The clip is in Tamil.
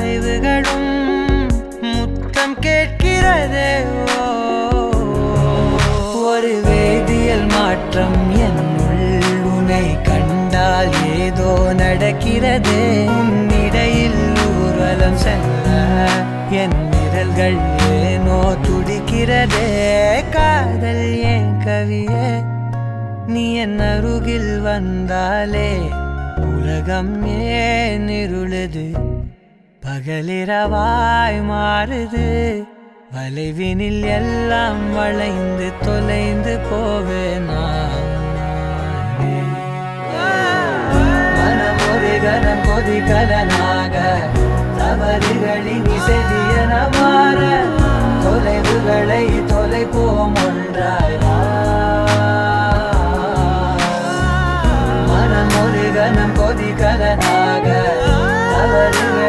தொலைவுகளும் முத்தம் கேட்கிறதே. ஒரு வேதியியல் மாற்றம் என்னுள் உன்னை கண்டால் ஏதோ நடக்கிறதே. இடையில் ஊர்வலம் செல்ல என் விரல்கள் ஏனோ துடிக்கிறதே. காதல் ஏன் கவியே, நீ என் அருகில் வந்தாலே உலகம் ஏன் இருளுது, பகலிரவாய் மாறுது. வளைவினில் எல்லாம் வளைந்து தொலைந்து போவேனா. மனம் ஒரு கனம் கொதிகலனாக தவறுகளின் இசை